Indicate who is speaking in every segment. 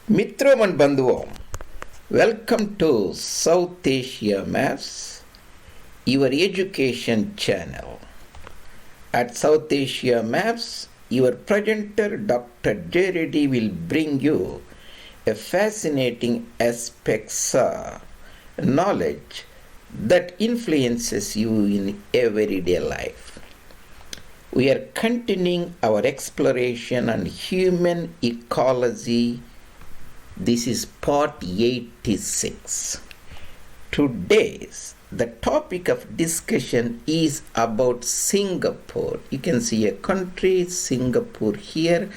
Speaker 1: Mitrom and Bandhuvam, welcome to South Asia Maps, your education channel. At South Asia Maps, your presenter Dr. Reddy will bring you a fascinating aspects of knowledge that influences you in everyday life. We are continuing our exploration on human ecology. This is part 86. Today's the topic of discussion is about Singapore. You can see a country, Singapore here,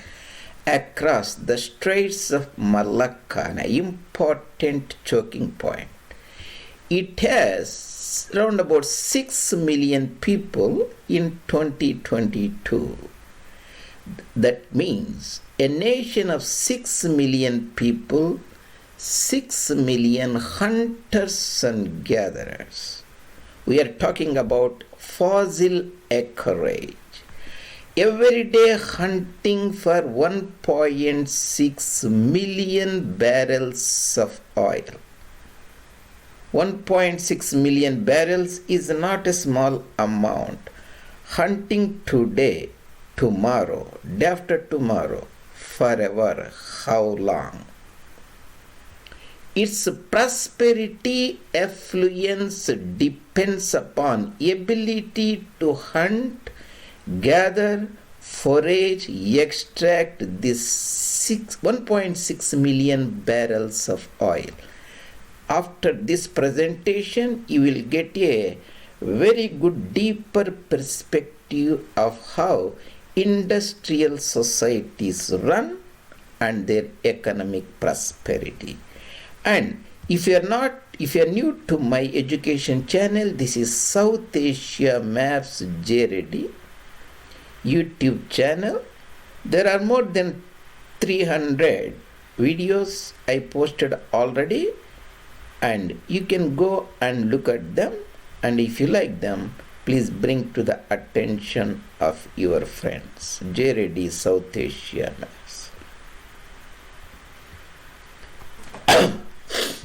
Speaker 1: across the Straits of Malacca, an important choking point. It has around about 6 million people in 2022. That means a nation of 6 million people, 6 million hunters and gatherers. We are talking about fossil acreage. Every day hunting for 1.6 million barrels of oil. 1.6 million barrels is not a small amount. Hunting today, tomorrow, day after tomorrow, forever, how long? Its prosperity, affluence depends upon ability to hunt, gather, forage, extract this 1.6 million barrels of oil. After this presentation, you will get a very good deeper perspective of how industrial societies run and their economic prosperity. And if you are new to my education channel, this is South Asia Maps Reddy YouTube channel. There are more than 300 videos I posted already, and you can go and look at them, and if you like them, please bring to the attention of your friends. Reddy, South Asia Maps.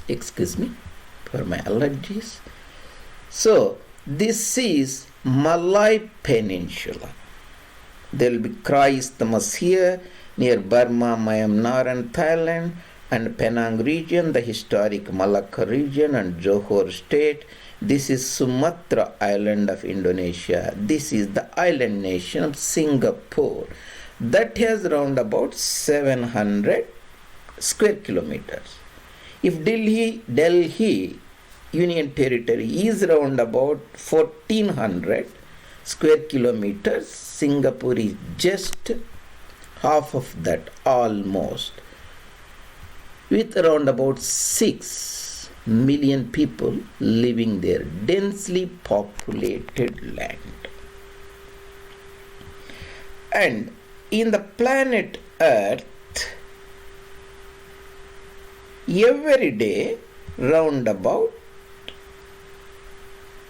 Speaker 1: Excuse me for my allergies. So this is Malay Peninsula. There will be Krai Isthmus here near Burma, Myanmar and Thailand, and Penang region, the historic Malacca region and Johor state. This is Sumatra island of Indonesia. This is the island nation of Singapore that has around about 700 square kilometers. If Delhi Union Territory is around about 1400 square kilometers, Singapore is just half of that almost, with around about 6 million people living there, densely populated land. And in the planet Earth, every day round about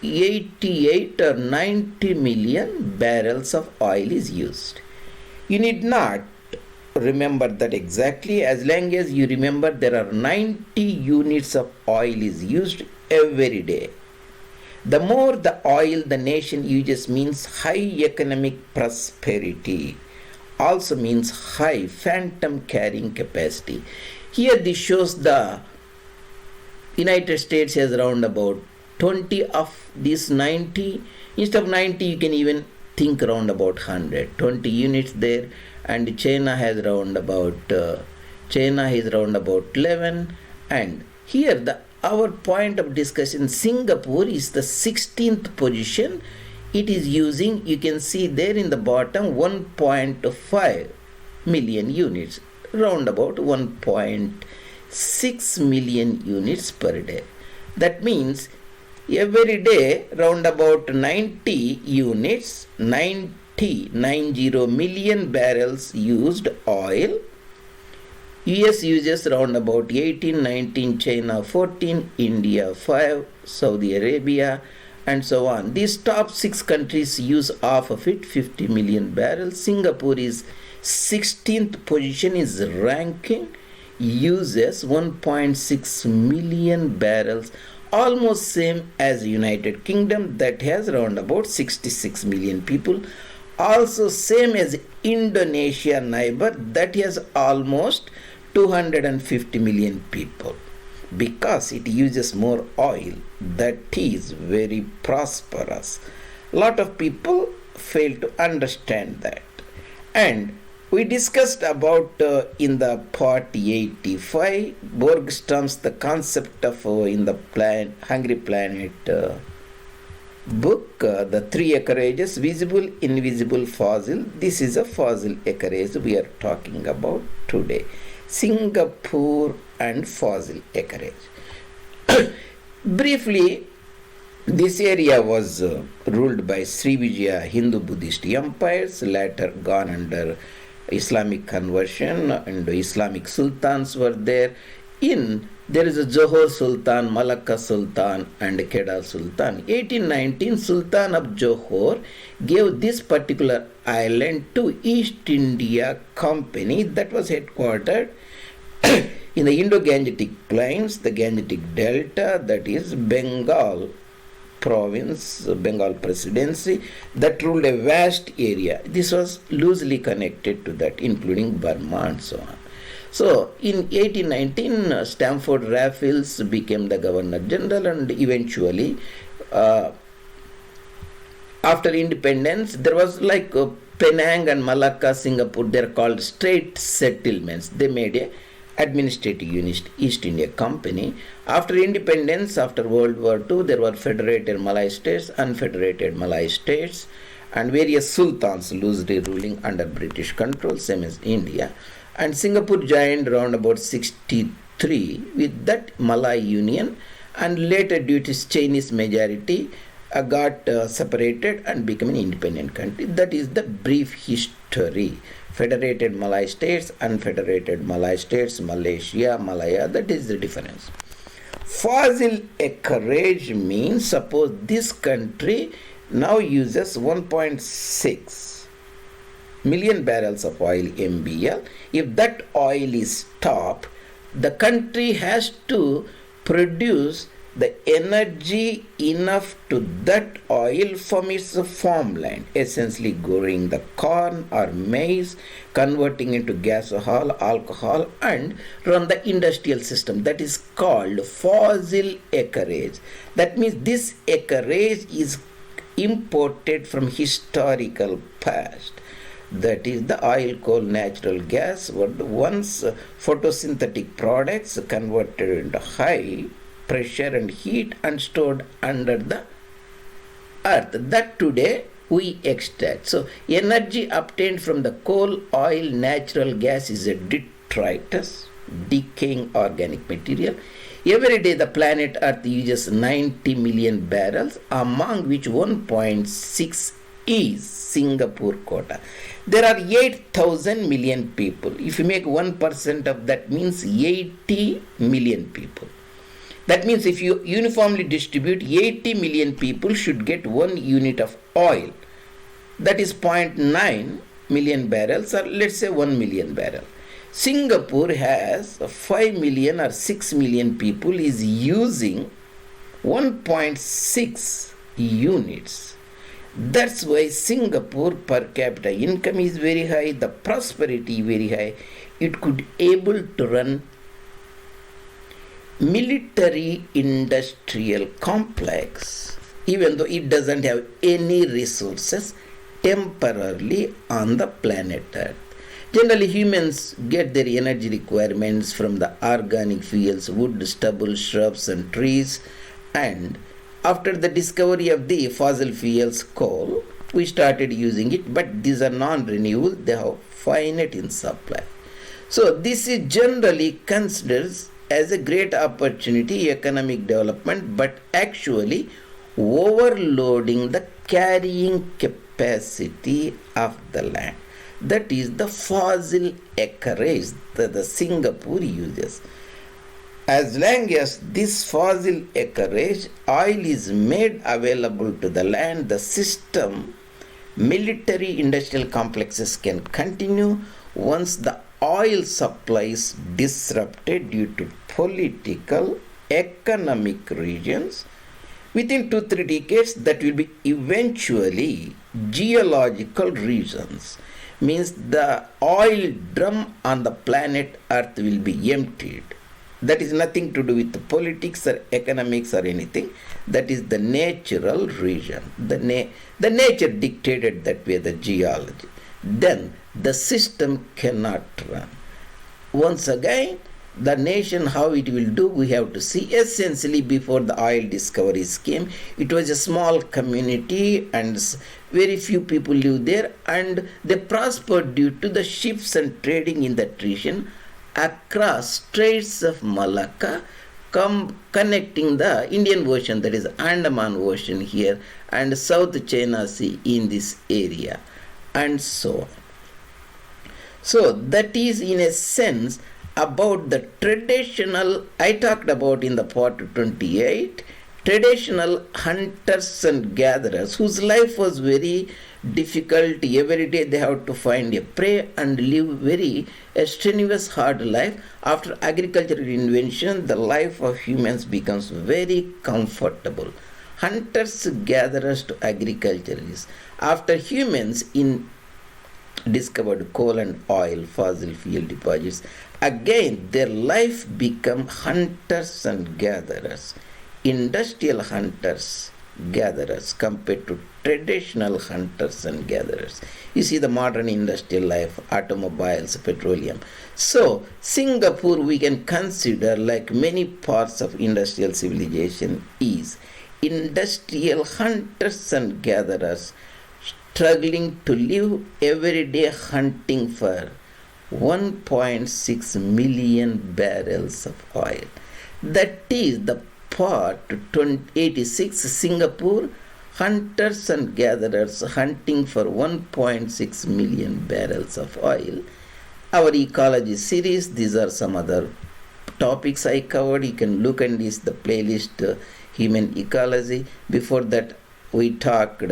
Speaker 1: 88 or 90 million barrels of oil is used. You need not remember that exactly, as long as you remember there are 90 units of oil is used every day. The more the oil the nation uses means high economic prosperity, also means high phantom carrying capacity. Here this shows the United States has around about 20 of these 90. Instead of 90, you can even think around about 100. 20 units there, and China has around about 11. And here our point of discussion, Singapore is the 16th position. It is using, you can see there in the bottom, 1.5 million units, round about 1.6 million units per day. That means every day round about 90 units, 90 million barrels used oil. US uses around about 18, 19, China 14, India 5, Saudi Arabia, and so on. These top 6 countries use half of it, 50 million barrels. Singapore is 16th position is ranking. uses 1.6 million barrels, almost same as United Kingdom that has around about 66 million people. Also same as Indonesia neighbor that has almost 250 million people. Because it uses more oil, that is very prosperous. Lot of people fail to understand that. And we discussed about in the part 85, Borgstrom's the concept of in the Hungry Planet book, the three ecologies, visible, invisible, fossil. This is a fossil ecology we are talking about today. Singapore and fossil ecology. Briefly, this area was ruled by Srivijaya Hindu-Buddhist empires, later gone under Islamic conversion, and Islamic sultans were there. There is a Johor Sultan, Malacca Sultan, and Kedah Sultan. 1819, Sultan of Johor gave this particular island to East India Company that was headquartered in the Indo-Gangetic Plains, the Gangetic Delta, that is Bengal province, Bengal presidency, that ruled a vast area. This was loosely connected to that, including Burma and so on. So, in 1819, Stamford Raffles became the Governor General, and eventually, after independence, there was like Penang and Malacca, Singapore, they're called state settlements. They made a administrative unit, East India Company. After independence, after World War II, there were federated Malay states, unfederated Malay states, and various sultans loosely ruling under British control, same as India. And Singapore joined around about 63 with that Malay Union, and later due to its Chinese majority got separated and became an independent country. That is the brief history. Federated Malay states, unfederated Malay states, Malaysia, Malaya, that is the difference. Fossil acreage means, suppose this country now uses 1.6 million barrels of oil MBL. If that oil is stopped, the country has to produce the energy enough to that oil from its farmland, essentially growing the corn or maize, converting into gasohol, alcohol, and run the industrial system. That is called fossil acreage. That means this acreage is imported from historical past. That is the oil, coal, natural gas, once photosynthetic products converted into high pressure and heat and stored under the earth, that today we extract. So energy obtained from the coal, oil, natural gas is a detritus, decaying organic material. Every day the planet Earth uses 90 million barrels, among which 1.6 is Singapore quota. There are 8,000 million people. If you make 1% of that, means 80 million people. That means if you uniformly distribute, 80 million people should get 1 unit of oil. That is 0.9 million barrels, or let's say 1 million barrel. Singapore has 5 million or 6 million people is using 1.6 units. That's why Singapore per capita income is very high, the prosperity very high. It could able to run military industrial complex, even though it doesn't have any resources temporarily on the planet Earth. Generally, humans get their energy requirements from the organic fuels, wood, stubble, shrubs, and trees. And after the discovery of the fossil fuels, coal, we started using it, but these are non-renewable, they have finite in supply. So this is generally considered as a great opportunity, economic development, but actually overloading the carrying capacity of the land. That is the fossil acreage that the Singapore uses. As long as this fossil acreage oil is made available to the land, the system, military industrial complexes can continue. Once the oil supplies disrupted due to political, economic reasons. Within 2-3 decades, that will be eventually geological reasons. Means the oil drum on the planet Earth will be emptied. That is nothing to do with the politics or economics or anything. That is the natural reason. The nature dictated that way, the geology. Then the system cannot run. Once again, the nation, how it will do, we have to see. Essentially, before the oil discoveries came, it was a small community and very few people live there, and they prospered due to the ships and trading in that region across Straits of Malacca, connecting the Indian Ocean, that is Andaman Ocean here, and South China Sea in this area, and so on. So that is in a sense about the traditional, I talked about in the part 28, traditional hunters and gatherers whose life was very difficult. Every day they have to find a prey and live very strenuous, hard life. After agricultural invention, the life of humans becomes very comfortable. Hunters, gatherers to agriculturists. After humans discovered coal and oil, fossil fuel deposits, again their life become hunters and gatherers. Industrial hunters, gatherers compared to traditional hunters and gatherers. You see the modern industrial life, automobiles, petroleum. So Singapore we can consider, like many parts of industrial civilization, is industrial hunters and gatherers struggling to live every day hunting for 1.6 million barrels of oil. That is the part 86, Singapore, hunters and gatherers hunting for 1.6 million barrels of oil. Our ecology series, these are some other topics I covered. You can look at this, the playlist, human ecology. Before that, we talked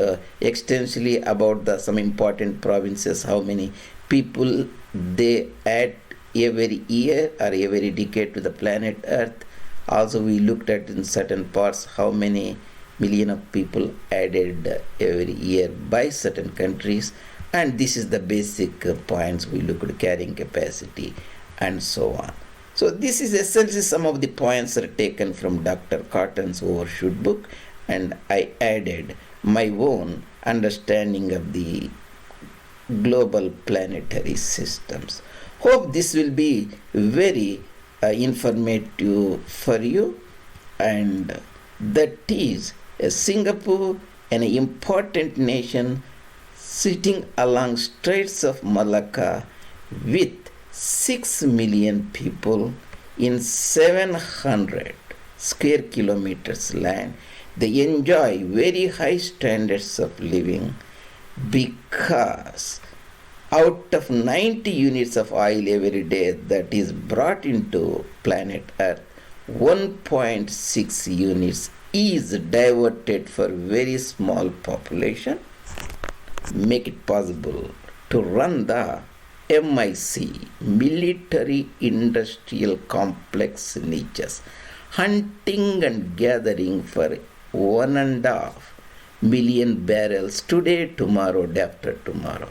Speaker 1: extensively about some important provinces, how many people they add every year or every decade to the planet Earth. Also, we looked at in certain parts how many million of people added every year by certain countries. And this is the basic points we looked at: carrying capacity and so on. So this is essentially some of the points that are taken from Dr. Cotton's overshoot book, and I added my own understanding of the global planetary systems. Hope this will be very informative for you, and that is Singapore, an important nation sitting along Straits of Malacca with 6 million people in 700 square kilometers land. They enjoy very high standards of living because out of 90 units of oil every day that is brought into planet Earth, 1.6 units is diverted for very small population, make it possible to run the MIC, military industrial complex niches, hunting and gathering for 1.5 million barrels today, tomorrow, day after tomorrow.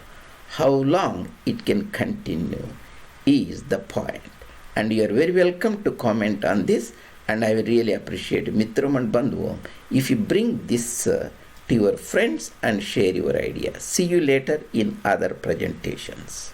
Speaker 1: How long it can continue is the point. And you are very welcome to comment on this, and I will really appreciate Mitram and Bandhuvam if you bring this to your friends and share your ideas. See you later in other presentations.